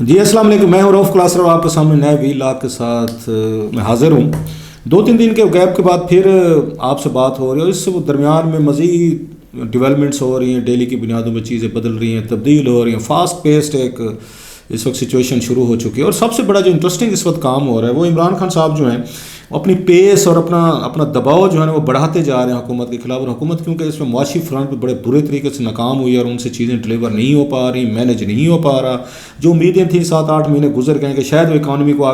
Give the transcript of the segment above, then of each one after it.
جی السلام علیکم، میں ہوں رؤف کلاسر اور آپ کے سامنے نئے ویلاگ کے ساتھ میں حاضر ہوں۔ 2-3 دن کے گیپ کے بعد پھر آپ سے بات ہو رہی ہے اور اس سے وہ درمیان میں مزید ڈیولپمنٹس ہو رہی ہیں، ڈیلی کی بنیادوں پہ چیزیں بدل رہی ہیں، تبدیل ہو رہی ہیں، فاسٹ پیسڈ ایک اس وقت سچویشن شروع ہو چکی ہے۔ اور سب سے بڑا جو انٹرسٹنگ اس وقت کام ہو رہا ہے وہ عمران خان صاحب جو ہیں وہ اپنی پیس اور اپنا دباؤ جو ہے نا وہ بڑھاتے جا رہے ہیں حکومت کے خلاف، اور حکومت کیونکہ اس میں معاشی فرنٹ پہ بڑے برے طریقے سے ناکام ہوئی ہے اور ان سے چیزیں ڈلیور نہیں ہو پا رہی، مینیج نہیں ہو پا رہا۔ جو امیدیں تھیں 7-8 مہینے گزر گئے کہ شاید وہ اکانومی کو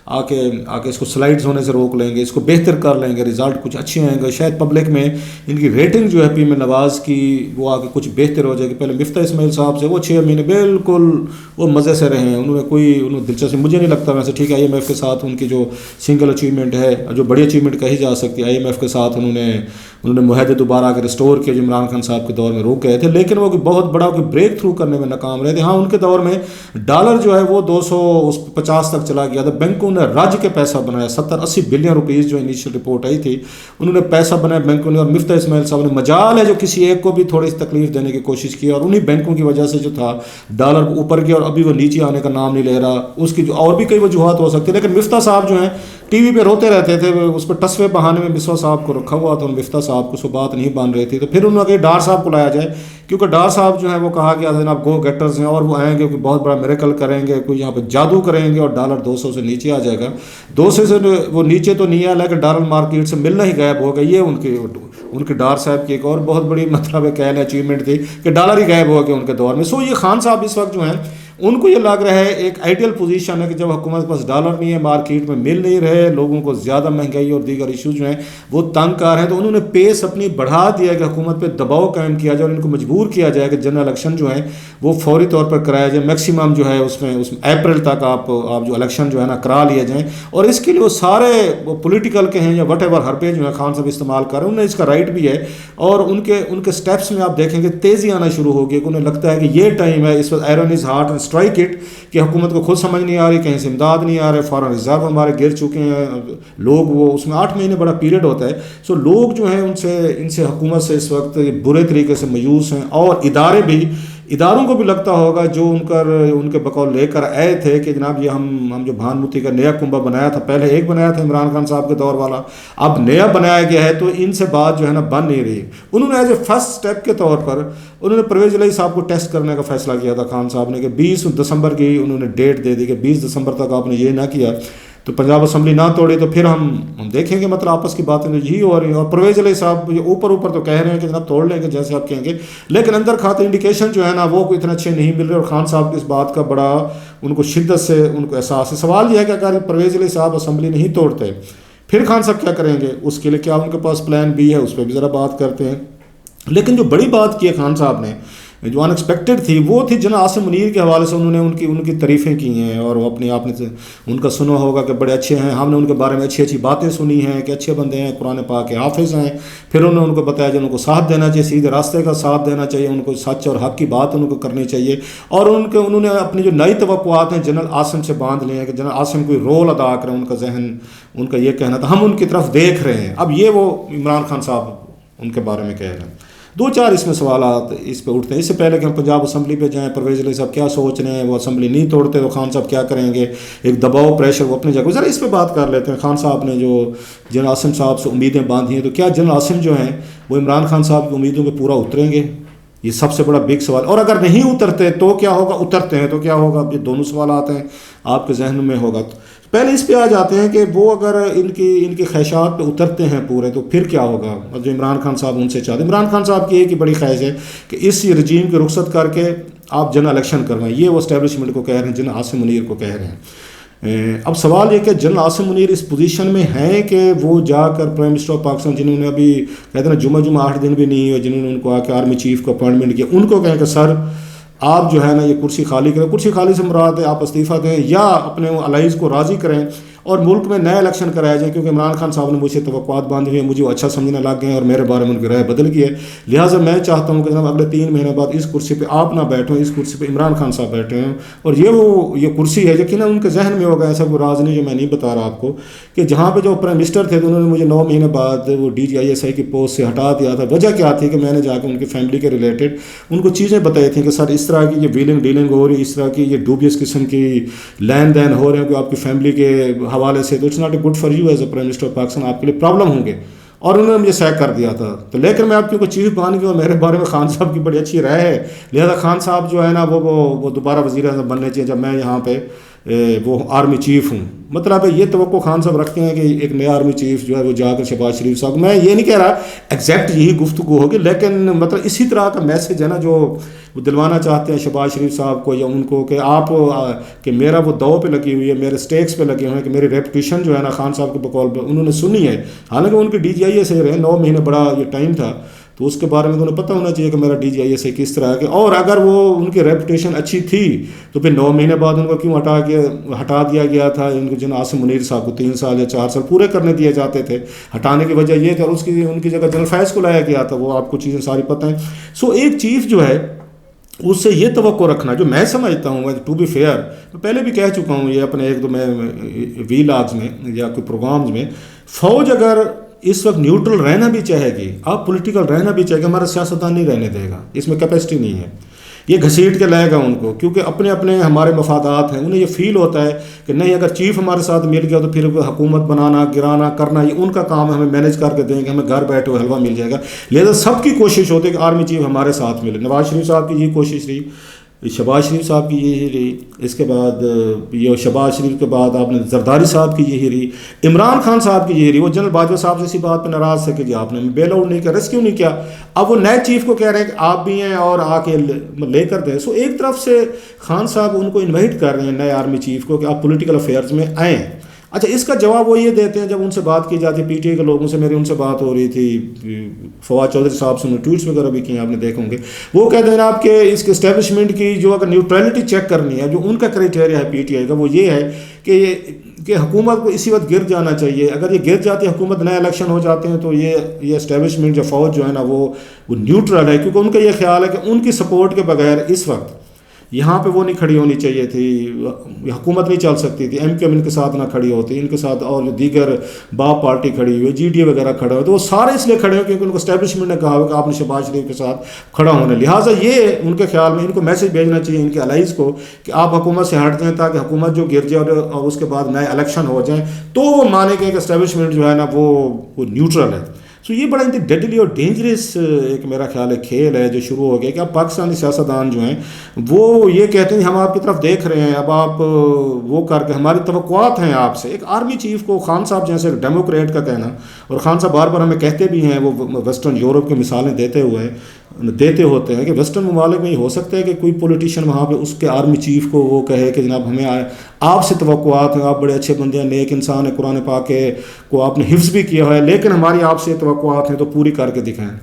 آ کے اس کو سلائڈز ہونے سے روک لیں گے، اس کو بہتر کر لیں گے، رزلٹ کچھ اچھے آئیں گے، شاید پبلک میں ان کی ریٹنگ جو ہے پی ایم نواز کی وہ آ کے کچھ بہتر ہو جائے گی۔ پہلے مفتاح اسماعیل صاحب سے وہ 6 مہینے بالکل وہ مزے سے رہے ہیں، انہوں نے دلچسپی مجھے نہیں لگتا ویسے ٹھیک ہے۔ آئی ایم ایف کے ساتھ ان کی جو سنگل اچیومنٹ ہے، جو بڑی اچیومنٹ کہی جا سکتی ہے، آئی ایم ایف کے ساتھ انہوں نے معاہدے دوبارہ آ کے ریسٹور کیا جو عمران خان صاحب کے دور میں روک گئے تھے، لیکن وہ بہت بڑا بریک تھرو کرنے میں ناکام رہے تھے۔ ہاں ان کے دور میں ڈالر جو ہے وہ 250 تک چلا گیا تھا، بینکوں نے رج کے پیسہ بنایا، 70-80 بلین روپیز جو انیشل رپورٹ آئی تھی انہوں نے پیسہ بنایا بینکوں نے، اور مفتاح اسماعیل صاحب نے مجال ہے جو کسی ایک کو بھی تھوڑی سی تکلیف دینے کی کوشش کی، اور انہی بینکوں کی وجہ سے جو تھا ڈالر اوپر گیا اور ابھی وہ نیچے آنے کا نام نہیں لے رہا۔ اس کی جو اور بھی کئی وجوہات ہو سکتی ہیں، لیکن مفتاح صاحب جو ہیں ٹی وی پہ روتے رہتے تھے، اس پہ ٹسوے بہانے میں مصباح صاحب کو رکھا ہوا تھا، اور مفتاح صاحب کو بات نہیں بن رہی تھی، تو پھر انہوں نے کہا ڈار صاحب کو لایا جائے، کیونکہ ڈار صاحب جو ہیں وہ کہا گیا جناب گو گیٹرز ہیں اور وہ آئیں گے کوئی بہت بڑا میریکل کریں گے، کوئی یہاں پہ جادو کریں گے اور ڈالر 200 سے نیچے آ جائے گا۔ 200 سے وہ نیچے تو نہیں آیا، لیکن ڈالر مارکیٹ سے ملنا ہی غائب ہو گیا۔ یہ ان کے ڈار صاحب کی ایک اور بہت بڑی مطلب کہہ لیں اچیومنٹ تھی کہ ڈالر ہی غائب ہو گیا ان کے دور میں۔ سو یہ خان صاحب اس وقت جو ہیں ان کو یہ لگ رہا ہے ایک آئیڈیل پوزیشن ہے کہ جب حکومت کے پاس ڈالر نہیں ہے، مارکیٹ میں مل نہیں رہے، لوگوں کو زیادہ مہنگائی اور دیگر ایشوز جو ہیں وہ تنگ کر رہے ہیں، تو انہوں نے پیس اپنی بڑھا دیا کہ حکومت پہ دباؤ قائم کیا جائے اور ان کو مجبور کیا جائے کہ جنرل الیکشن جو ہیں وہ فوری طور پر کرایا جائے، میکسیمم جو ہے اس میں اپریل تک آپ جو الیکشن جو ہے نا کرا لیے جائیں، اور اس کے لیے وہ سارے وہ پولیٹیکل کے ہیں یا وٹ ایور حربے جو ہیں خان صاحب استعمال کر رہے ہیں، انہیں اس کا رائٹ بھی ہے، اور ان کے سٹیپس میں آپ دیکھیں گے تیزی آنا شروع ہوگی کہ انہیں لگتا ہے کہ یہ ٹائم ہے، اس وقت iron is heart and strike it, کہ حکومت کو خود سمجھ نہیں آ رہی، کہیں سے امداد نہیں آ رہے، فارن ریزرو ہمارے گر چکے ہیں لوگ، وہ اس میں 8 مہینے بڑا پیریڈ ہوتا ہے۔ سو لوگ جو ہیں ان سے حکومت سے اس وقت برے طریقے سے مایوس ہیں، اور اداروں کو بھی لگتا ہوگا جو ان کے بقول لے کر آئے تھے کہ جناب یہ ہم جو بھان متی کا نیا کنبہ بنایا تھا، پہلے ایک بنایا تھا عمران خان صاحب کے دور والا، اب نیا بنایا گیا ہے، تو ان سے بات جو ہے نا بن نہیں رہی۔ انہوں نے ایز اے فرسٹ اسٹیپ کے طور پر انہوں نے پرویز الہی صاحب کو ٹیسٹ کرنے کا فیصلہ کیا تھا خان صاحب نے، کہ 20 دسمبر کی انہوں نے ڈیٹ دے دی کہ 20 دسمبر تک آپ نے یہ نہ کیا تو پنجاب اسمبلی نہ توڑی تو پھر ہم دیکھیں گے، مطلب آپس کی باتیں یہی ہو رہی ہیں۔ اور پرویز الہی صاحب یہ اوپر تو کہہ رہے ہیں کہ جناب توڑ لیں گے جیسے آپ کہیں گے، لیکن اندر کھاتے انڈیکیشن جو ہے نا وہ اتنے اچھے نہیں مل رہے، اور خان صاحب کی اس بات کا بڑا ان کو شدت سے ان کو احساس ہے۔ سوال یہ ہے کہ اگر پرویز الہی صاحب اسمبلی نہیں توڑتے پھر خان صاحب کیا کریں گے، اس کے لیے کیا ان کے پاس پلان بی ہے، اس پہ بھی ذرا بات کرتے ہیں۔ لیکن جو بڑی بات کی ہے خان صاحب نے جو ان ایکسپیکٹڈ تھی، وہ تھی جناب عاصم منیر کے حوالے سے انہوں نے ان کی تعریفیں کی ہیں، اور وہ آپ نے ان کا سنا ہوگا کہ بڑے اچھے ہیں، ہم نے ان کے بارے میں اچھی باتیں سنی ہیں کہ اچھے بندے ہیں، قرآن پاک کے حافظ ہیں۔ پھر انہوں نے ان کو بتایا کہ ان کو ساتھ دینا چاہیے، سیدھے راستے کا ساتھ دینا چاہیے، ان کو سچ اور حق کی بات ان کو کرنی چاہیے، اور انہوں نے اپنی جو نئی توقعات ہیں جنرل عاصم سے باندھ لی ہیں کہ جنرل عاصم کوئی رول ادا کریں، ان کا ذہن ان کا یہ کہنا تھا ہم ان کی طرف دیکھ رہے ہیں۔ اب یہ وہ عمران خان صاحب ان کے بارے میں کہہ رہے ہیں۔ 2-4 اس میں سوالات اس پہ اٹھتے ہیں، اس سے پہلے کہ ہم پنجاب اسمبلی پہ جائیں، پرویز الہی صاحب کیا سوچ رہے ہیں، وہ اسمبلی نہیں توڑتے تو خان صاحب کیا کریں گے، ایک دباؤ پریشر وہ اپنی جگہ، ذرا اس پہ بات کر لیتے ہیں۔ خان صاحب نے جو جنرل عاصم صاحب سے امیدیں باندھی ہیں، تو کیا جنرل عاصم جو ہیں وہ عمران خان صاحب کی امیدوں پہ پورا اتریں گے؟ یہ سب سے بڑا بگ سوال، اور اگر نہیں اترتے تو کیا ہوگا، اترتے ہیں تو کیا ہوگا؟ یہ دونوں سوالات ہیں آپ کے ذہن میں ہوگا۔ پہلے اس پہ آ جاتے ہیں کہ وہ اگر ان کی خواہشات پہ اترتے ہیں پورے تو پھر کیا ہوگا، جو عمران خان صاحب ان سے چاہتے ہیں۔ عمران خان صاحب کی ایک ہی بڑی خواہش ہے کہ اس رجیم کی رخصت کر کے آپ جنرل الیکشن کروائیں، یہ وہ اسٹیبلشمنٹ کو کہہ رہے ہیں، جنرل عاصم منیر کو کہہ رہے ہیں۔ اب سوال یہ کہ جنرل عاصم منیر اس پوزیشن میں ہیں کہ وہ جا کر پرائم منسٹر آف پاکستان، جنہوں نے ابھی کہتے ہیں جمعہ 8 دن بھی نہیں ہوئے، جنہوں نے ان کو آ کے آرمی چیف کو اپوائنٹمنٹ کیا، ان کو کہیں کہ سر آپ جو ہے نا یہ کرسی خالی کریں، کرسی خالی سے مراد ہے آپ استعفیٰ دیں یا اپنے الائز کو راضی کریں اور ملک میں نیا الیکشن کرایا جائے، کیونکہ عمران خان صاحب نے مجھ سے توقعات باندھی ہوئی ہیں، مجھے وہ اچھا سمجھنے لگ گئے ہیں اور میرے بارے میں ان کی رائے بدل گئی ہے. لہٰذا میں چاہتا ہوں کہ جناب اگلے 3 مہینے بعد اس کرسی پہ آپ نہ بیٹھو، اس کرسی پہ عمران خان صاحب بیٹھے ہیں. اور یہ کرسی ہے یقیناً ان کے ذہن میں ہوگا، ایسا کوئی راز نہیں جو میں نہیں بتا رہا آپ کو، کہ جہاں پہ جو پرائم منسٹر تھے تو انہوں نے مجھے 9 مہینے بعد وہ DGISI کی پوسٹ سے ہٹا دیا تھا. وجہ کیا تھی کہ میں نے جا کے ان کی فیملی کے ریلیٹڈ ان کو چیزیں بتائی تھیں کہ سر اس طرح کی یہ ویلنگ ڈیلنگ ہو رہی، اس طرح کی یہ ڈوبیس قسم کی لین دین ہو رہے ہیں کہ آپ کی فیملی کے حوالے سے، تو it's not a good for you as a prime minister of Pakistan, آپ کے لیے پرابلم ہوں گے. اور انہوں نے مجھے سیک کر دیا تھا. تو لیکن میں آپ کی کوئی چیف بان گیا اور میرے بارے میں خان صاحب کی بڑی اچھی رائے ہے، لہذا خان صاحب جو ہے نا وہ دوبارہ وزیر اعظم بننے چاہیے جب میں یہاں پہ وہ آرمی چیف ہوں. مطلب ہے یہ توقع خان صاحب رکھتے ہیں کہ ایک نیا آرمی چیف جو ہے وہ جا کر شہباز شریف صاحب، میں یہ نہیں کہہ رہا ایگزیکٹ یہی گفتگو ہوگی، لیکن مطلب اسی طرح کا میسج ہے نا جو وہ دلوانا چاہتے ہیں شہباز شریف صاحب کو یا ان کو، کہ آپ کہ میرا وہ دو پہ لگی ہوئی ہے، میرے سٹیکس پہ لگے ہوئے ہیں، کہ میری ریپوٹیشن جو ہے نا خان صاحب کے بقول پہ انہوں نے سنی ہے. حالانکہ ان کی DGIA سے رہے 9 مہینے بڑا یہ ٹائم تھا، تو اس کے بارے میں انہیں پتہ ہونا چاہیے کہ میرا DGIA کس طرح ہے. اور اگر وہ ان کی ریپوٹیشن اچھی تھی تو پھر 9 مہینے بعد ان کو کیوں ہٹا دیا گیا تھا؟ ان کو جن عاصم منیر صاحب کو 3 سال یا 4 سال پورے کرنے دیے جاتے تھے. ہٹانے کی وجہ یہ تھا، اور ان کی جگہ جنرل فیض کو لایا گیا تھا. وہ آپ کو چیزیں ساری پتہ ہیں. سو ایک چیف جو ہے اس سے یہ توقع رکھنا جو میں سمجھتا ہوں، ٹو بی فیئر میں پہلے بھی کہہ چکا ہوں یہ اپنے 1-2 میں ویلاگز میں یا کوئی پروگرامز میں، فوج اگر اس وقت نیوٹرل رہنا بھی چاہے گی، آپ پولیٹیکل رہنا بھی چاہے گا، ہمارا سیاستدان نہیں رہنے دے گا، اس میں کیپیسٹی نہیں ہے. یہ گھسیٹ کے لائے گا ان کو، کیونکہ اپنے اپنے ہمارے مفادات ہیں. انہیں یہ فیل ہوتا ہے کہ نہیں اگر چیف ہمارے ساتھ مل گیا تو پھر حکومت بنانا گرانا کرنا یہ ان کا کام ہے، ہمیں مینیج کر کے دیں گے، ہمیں گھر بیٹھے ہوئے حلوہ مل جائے گا. لہذا سب کی کوشش ہوتی ہے کہ آرمی چیف ہمارے ساتھ ملے. نواز شریف صاحب کی یہ کوشش رہی، شہباز شریف صاحب کی یہی رہی، اس کے بعد یہ شہباز شریف کے بعد آپ نے زرداری صاحب کی یہی رہی، عمران خان صاحب کی یہی رہی. وہ جنرل باجوہ صاحب سے اسی بات پہ ناراض تھے کہ جی آپ نے بیل آؤٹ نہیں کیا، ریسکیو نہیں کیا. اب وہ نئے چیف کو کہہ رہے ہیں کہ آپ بھی ہیں اور آ کے لے کر دیں. سو ایک طرف سے خان صاحب ان کو انوائٹ کر رہے ہیں نئے آرمی چیف کو کہ آپ پولیٹیکل افیئرز میں آئیں. اچھا اس کا جواب وہ یہ دیتے ہیں جب ان سے بات کی جاتی ہے PTI کے لوگوں سے، میری ان سے بات ہو رہی تھی، فواد چودھری صاحب سے ٹویٹس وغیرہ بھی کیے آپ نے دیکھیں گے، وہ کہتے ہیں آپ کہ اس کے اسٹیبلشمنٹ کی جو اگر نیوٹرلٹی چیک کرنی ہے، جو ان کا کرائٹیریا ہے PTI کا، وہ یہ ہے کہ حکومت کو اسی وقت گر جانا چاہیے. اگر یہ گر جاتی ہے حکومت، نئے الیکشن ہو جاتے ہیں، تو یہ اسٹیبلشمنٹ جو فوج جو ہے نا وہ نیوٹرل ہے، کیونکہ ان کا یہ خیال ہے کہ ان کی سپورٹ کے بغیر اس وقت یہاں پہ وہ نہیں کھڑی ہونی چاہیے تھی، حکومت نہیں چل سکتی تھی. MQM ان کے ساتھ نہ کھڑی ہوتی، ان کے ساتھ اور دیگر باپ پارٹی کھڑی ہوئی، GDA وغیرہ کھڑے ہوئے، تو وہ سارے اس لیے کھڑے ہوئے کیونکہ ان کو اسٹیبلشمنٹ نے کہا ہوا کہ آپ نے شہباز شریف کے ساتھ کھڑا ہونا. لہٰذا یہ ان کے خیال میں ان کو میسج بھیجنا چاہیے ان کے الائز کو کہ آپ حکومت سے ہٹ جائیں تاکہ حکومت جو گر جائے اور اس کے بعد نئے الیکشن ہو جائیں تو وہ مانے گئے کہ اسٹیبلشمنٹ جو ہے نا وہ نیوٹرل ہے. سو یہ بڑا ڈیڈلی اور ڈینجرس ایک میرا خیال ہے کھیل ہے جو شروع ہو گیا کہ اب پاکستانی سیاستدان جو ہیں وہ یہ کہتے ہیں ہم آپ کی طرف دیکھ رہے ہیں، اب آپ وہ کر کے ہماری توقعات ہیں آپ سے. ایک آرمی چیف کو خان صاحب جیسے ڈیموکریٹ کا کہنا، اور خان صاحب بار بار ہمیں کہتے بھی ہیں، وہ ویسٹرن یورپ کی مثالیں دیتے ہوتے ہیں کہ ویسٹرن ممالک میں یہ ہو سکتا ہے کہ کوئی پولیٹیشین وہاں پہ اس کے آرمی چیف کو وہ کہے کہ جناب ہمیں آپ سے توقعات ہیں، آپ بڑے اچھے بندے ہیں، نیک انسان ہیں، قرآن پاک کو آپ نے حفظ بھی کیا ہے، لیکن ہماری آپ سے توقعات ہیں تو پوری کر کے دکھائیں.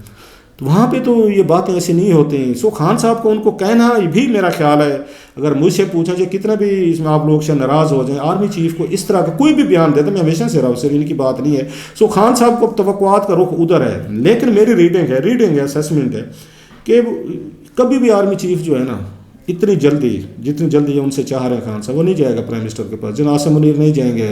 تو وہاں پہ تو یہ باتیں ایسی نہیں ہوتی. سو خان صاحب کو ان کو کہنا بھی میرا خیال ہے، اگر مجھ سے پوچھیں کہ کتنا بھی اس میں آپ لوگ سے ناراض ہو جائیں، آرمی چیف کو اس طرح کا کوئی بھی بیان دیتا، میں ہمیشہ سے رہا ہوں، صرف ان کی بات نہیں ہے. سو خان صاحب کو توقعات کا رخ ادھر ہے، لیکن میری ریڈنگ ہے اسیسمنٹ ہے کہ کبھی بھی آرمی چیف جو ہے نا جتنی جلدی ان سے چاہ رہے ہیں خان صاحب، وہ نہیں جائے گا پرائم منسٹر کے پاس. جناب عاصم منیر نہیں جائیں گے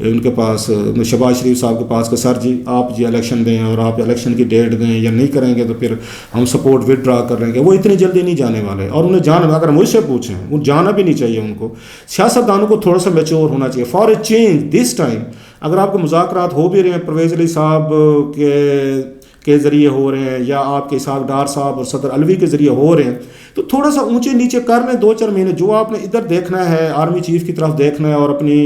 ان کے پاس، شہباز شریف صاحب کے پاس کہ سر جی آپ جی الیکشن دیں اور آپ الیکشن کی ڈیٹ دیں، یا نہیں کریں گے تو پھر ہم سپورٹ ود ڈرا کر رہیں گے. وہ اتنی جلدی نہیں جانے والے، اور انہیں جانا اگر مجھ سے پوچھیں وہ جانا بھی نہیں چاہیے. ان کو سیاستدانوں کو تھوڑا سا میچور ہونا چاہیے for a change this time. اگر آپ کو مذاکرات ہو بھی رہے ہیں پرویز علی صاحب کے ذریعے ہو رہے ہیں، یا آپ کے اسحاق ڈار صاحب اور صدر علوی کے ذریعے ہو رہے ہیں، تو تھوڑا سا اونچے نیچے کر لیں 2-4 مہینے. جو آپ نے ادھر دیکھنا ہے آرمی چیف کی طرف دیکھنا ہے اور اپنی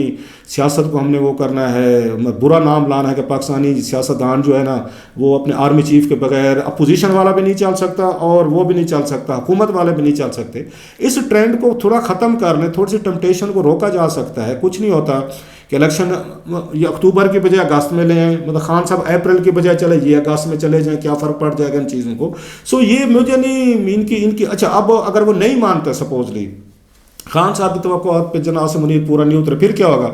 سیاست کو ہم نے وہ کرنا ہے، برا نام لانا ہے کہ پاکستانی سیاستدان جو ہے نا وہ اپنے آرمی چیف کے بغیر اپوزیشن والا بھی نہیں چل سکتا اور وہ بھی نہیں چل سکتا، حکومت والے بھی نہیں چل سکتے. اس ٹرینڈ کو تھوڑا ختم کر لیں، تھوڑی سی ٹمپٹیشن کو روکا جا سکتا ہے. کچھ نہیں ہوتا کہ الیکشن یہ اکتوبر کی بجائے اگست میں لیں، مطلب خان صاحب اپریل کی بجائے چلے یہ اگست میں چلے جائیں، کیا فرق پڑ جائے گا ان چیزوں کو. سو یہ مجھے نہیں ان کی اچھا اب اگر وہ نہیں مانتے سپوزلی خان صاحب کی توقعات پہ جناب عاصم منیر پورا نہیں اترے، پھر کیا ہوگا؟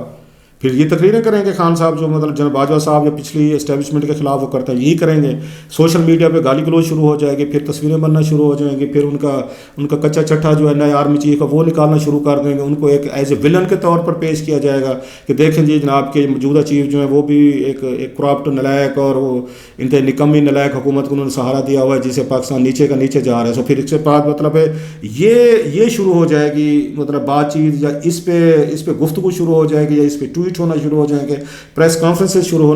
پھر یہ تقریریں کریں گے خان صاحب جو مطلب جناب باجوہ صاحب یا پچھلی اسٹیبلشمنٹ کے خلاف وہ کرتے ہیں یہی کریں گے. سوشل میڈیا پہ گالی گلوچ شروع ہو جائے گی, پھر تصویریں بننا شروع ہو جائیں گی, پھر ان کا کچا چٹھا جو ہے نئے آرمی چیف کا وہ نکالنا شروع کر دیں گے, ان کو ایک ایز اے ولن کے طور پر پیش کیا جائے گا کہ دیکھیں جی جناب کے موجودہ چیف جو ہیں وہ بھی ایک کرپٹ نلائق اور وہ انتہائی نکمی نلائق حکومت کو انہوں نے سہارا دیا ہوا ہے جسے پاکستان نیچے کا نیچے جا رہا ہے. سو پھر اس کے بعد مطلب ہے یہ شروع ہو جائے گی مطلب بات چیت, یا اس پہ گفتگو شروع ہو جائے گی, یا اس پہ ٹویٹ ہونا شروع ہو جائیں گے, پریس کانفرنسز شروع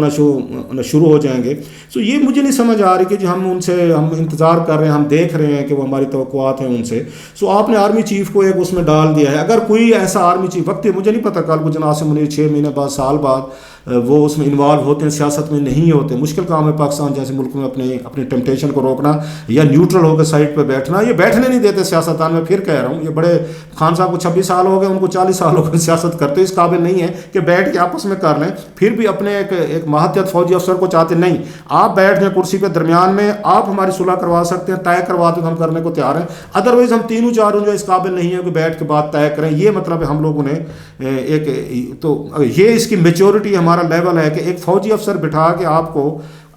ہو جائیں گے. سو یہ مجھے نہیں سمجھ آ رہی کہ جو ہم انتظار کر رہے ہیں, ہم دیکھ رہے ہیں کہ وہ ہماری توقعات ہیں ان سے. سو آپ نے آرمی چیف کو ایک اس میں ڈال دیا ہے. اگر کوئی ایسا آرمی چیف وقت مجھے نہیں پتہ کل کو جناب عاصم منیر 6 مہینے بعد سال بعد وہ اس میں انوالو ہوتے ہیں, سیاست میں نہیں ہوتے. مشکل کام ہے پاکستان جیسے ملک میں اپنی ٹیمپٹیشن کو روکنا یا نیوٹرل ہو کے سائڈ پہ بیٹھنا. یہ بیٹھنے نہیں دیتے سیاستدان, میں پھر کہہ رہا ہوں. یہ بڑے خان صاحب کو 26 سال ہو گئے, ان کو 40 سال ہو گئے سیاست کرتے, اس قابل نہیں ہے کہ بیٹھ کے آپس میں کر لیں. پھر بھی اپنے ایک ماہتیت فوجی افسر کو چاہتے نہیں, آپ بیٹھ جائیں کرسی پہ درمیان میں, آپ ہماری صلح کروا سکتے ہیں, طے کرواتے تو ہم کرنے کو تیار ہیں. ادروائز ہم تینوں چاروں جو اس قابل نہیں ہے کہ بیٹھ کے بات طے کریں. یہ مطلب ہے ہم لوگوں نے ایک تو یہ اس کی میچورٹی ہمارا لیول ہے کہ ایک فوجی افسر بٹھا کے آپ کو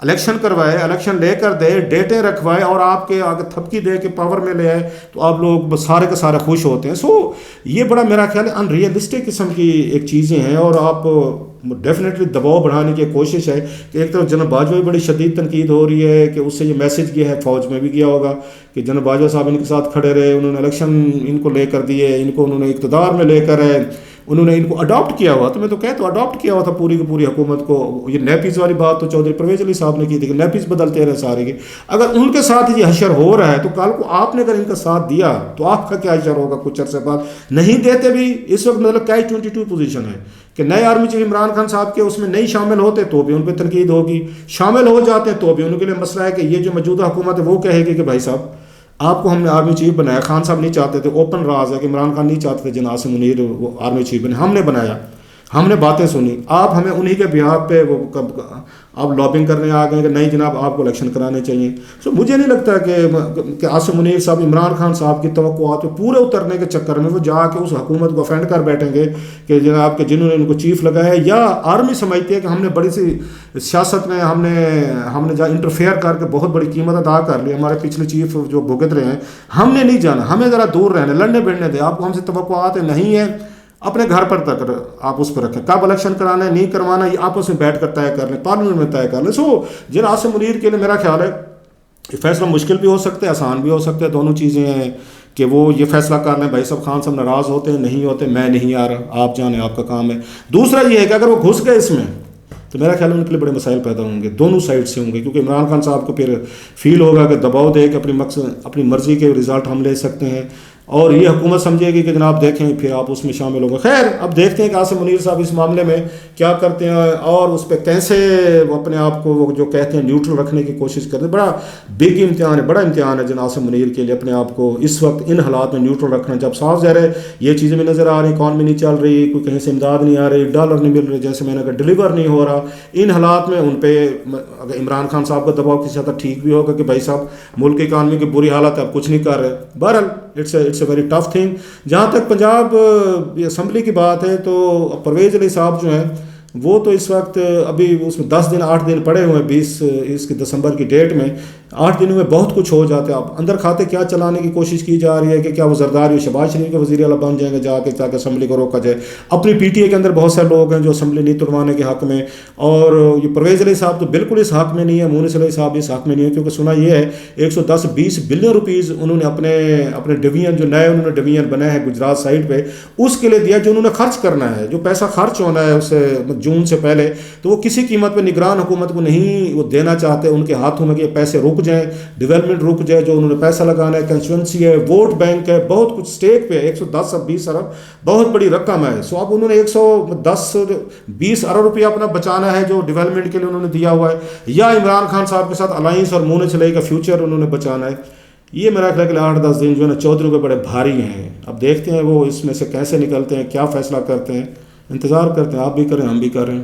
الیکشن کروائے, الیکشن لے کر دے, ڈیٹیں رکھوائے اور آپ کے آگے تھپکی دے کے پاور میں لے آئے تو آپ لوگ سارے کے سارے خوش ہوتے ہیں. سو یہ بڑا میرا خیال ہے ان ریئلسٹک قسم کی ایک چیزیں ہیں. اور آپ ڈیفینیٹلی دباؤ بڑھانے کی کوشش ہے کہ ایک طرف جناب باجوہ بڑی شدید تنقید ہو رہی ہے کہ اس سے یہ میسج گیا ہے, فوج میں بھی گیا ہوگا کہ جناب باجوہ صاحب ان کے ساتھ کھڑے رہے, انہوں نے الیکشن ان کو لے کر دیے, ان کو انہوں نے اقتدار میں لے کر ہے, انہوں نے ان کو اڈاپٹ کیا ہوا. تو میں تو کہتا ہوں اڈاپٹ کیا ہوا تھا پوری کی پوری حکومت کو. یہ نیپیز والی بات تو چودھری پرویز علی صاحب نے کی تھی کہ نیپیز بدلتے رہے سارے کے. اگر ان کے ساتھ یہ حشر ہو رہا ہے تو کل کو آپ نے اگر ان کا ساتھ دیا تو آپ کا کیا حشر ہوگا کچھ عرصے بعد. نہیں دیتے بھی اس وقت مطلب کیچ 22 پوزیشن ہے کہ نئے آرمی چیف عمران خان صاحب کے اس میں نہیں شامل ہوتے تو بھی ان پہ تنقید ہوگی, شامل ہو جاتے ہیں تو بھی ان کے لیے مسئلہ ہے کہ یہ جو موجودہ حکومت ہے وہ کہے گی کہ بھائی صاحب آپ کو ہم نے آرمی چیف بنایا. خان صاحب نہیں چاہتے تھے, اوپن راز ہے کہ عمران خان نہیں چاہتے تھے جناب عاصم منیر وہ آرمی چیف بنے, ہم نے بنایا, ہم نے باتیں سنی. آپ ہمیں انہی کے بیہاف پہ وہ آپ لابنگ کرنے آ گئے کہ نہیں جناب آپ کو الیکشن کرانے چاہیے. سو مجھے نہیں لگتا کہ عاصم منیر صاحب عمران خان صاحب کی توقعات پہ پورے اترنے کے چکر میں وہ جا کے اس حکومت کو افینڈ کر بیٹھیں گے کہ جناب کہ جنہوں نے ان کو چیف لگایا ہے, یا آرمی سمجھتی ہے کہ ہم نے بڑی سی سیاست میں ہم نے جہاں انٹرفیئر کر کے بہت بڑی قیمت ادا کر لی. ہمارے پچھلے چیف جو بھگت رہے ہیں, ہم نے نہیں جانا, ہمیں ذرا دور رہنے, لڑنے بڑھنے دیں. آپ کو ہم سے توقعات نہیں ہے, اپنے گھر پر تک آپ اس پہ رکھیں. کب الیکشن کرانا ہے نہیں کروانا یہ آپس میں بیٹھ کر طے کر لیں, پارلیمنٹ میں طے کر لیں. سو جن عاصم منیر کے لیے میرا خیال ہے فیصلہ مشکل بھی ہو سکتا ہے, آسان بھی ہو سکتا ہے. دونوں چیزیں ہیں کہ وہ یہ فیصلہ کر لیں بھائی صاحب خان صاحب ناراض ہوتے ہیں نہیں ہوتے, میں نہیں آ رہا, آپ جانیں آپ کا کام ہے. دوسرا یہ ہے کہ اگر وہ گھس گئے اس میں تو میرا خیال ہے ان کے لیے بڑے مسائل پیدا ہوں گے, دونوں سائڈ سے ہوں گے. کیونکہ عمران خان صاحب کو پھر فیل ہوگا کہ دباؤ دے کے اپنی مرضی کے رزلٹ ہم لے سکتے ہیں, اور یہ حکومت سمجھے گی کہ جناب دیکھیں پھر آپ اس میں شامل ہوں گے. خیر اب دیکھتے ہیں کہ عاصم منیر صاحب اس معاملے میں کیا کرتے ہیں اور اس پہ کیسے وہ اپنے آپ کو وہ جو کہتے ہیں نیوٹرل رکھنے کی کوشش کرتے ہیں. بڑا بگ امتحان ہے, بڑا امتحان ہے جناب عاصم منیر کے لیے اپنے آپ کو اس وقت ان حالات میں نیوٹرل رکھنا. جب صاف ظاہر ہے یہ چیزیں بھی نظر آ رہی, اکانومی نہیں چل رہی, کوئی کہیں سے امداد نہیں آ رہی, ڈالر نہیں مل رہے جیسے میں نے کہا, ڈلیور نہیں ہو رہا. ان حالات میں ان پہ اگر عمران خان صاحب کا دباؤ کسی حد تک ٹھیک بھی ہوگا کہ بھائی صاحب ملک کی اکانومی کی بری حالت ہے, آپ کچھ نہیں کر رہے. بہرحال it's a very tough thing. جہاں تک پنجاب اسمبلی کی بات ہے تو پرویز علی صاحب جو ہیں وہ تو اس وقت ابھی اس میں 10 دن 8 دن پڑے ہوئے ہیں 20 اس کی دسمبر کی ڈیٹ میں. 8 دنوں میں بہت کچھ ہو جاتا ہے. اب اندر کھاتے کیا چلانے کی کوشش کی جا رہی ہے کہ کیا وہ زرداری شہباز شریف کے وزیر اعلیٰ بن جائیں گے جا کے تاکہ اسمبلی کو روکا جائے. اپنی پی ٹی اے کے اندر بہت سارے لوگ ہیں جو اسمبلی نہیں توڑوانے کے حق میں, اور یہ پرویز علی صاحب تو بالکل اس حق میں نہیں ہے, مونس علی صاحب اس حق میں نہیں ہے. کیونکہ سنا یہ ہے 110-20 بلین روپیز انہوں نے اپنے ڈویژن جو نئے انہوں نے ڈویژن بنائے ہیں گجرات سائڈ پہ اس کے لیے دیا, جو انہوں نے خرچ کرنا ہے, جو پیسہ خرچ ہونا ہے اس جون سے پہلے, تو وہ کسی قیمت پہ نگران حکومت کو نہیں وہ دینا چاہتے. ان کے ہاتھوں میں کہ پیسے رک جائیں, ڈیولپمنٹ رک جائے, جو انہوں نے پیسہ لگانا ہے, کنسٹیچوئنسی ہے, ووٹ بینک ہے, بہت کچھ اسٹیک پہ 110-20 ارب بہت بڑی رقم ہے. سو اب انہوں نے 110-20 ارب روپیہ اپنا بچانا ہے جو ڈیولپمنٹ کے لیے انہوں نے دیا ہوا ہے, یا عمران خان صاحب کے ساتھ الائنس اور مونس علی کا فیوچر انہوں نے بچانا ہے. یہ میرا خیال ہے کہ 8-10 دن جو ہے نا چودھری پہ بڑے بھاری ہیں. اب دیکھتے ہیں وہ اس میں سے کیسے نکلتے ہیں, کیا فیصلہ کرتے ہیں, انتظار کرتے ہیں. آپ بھی کریں, ہم بھی کریں.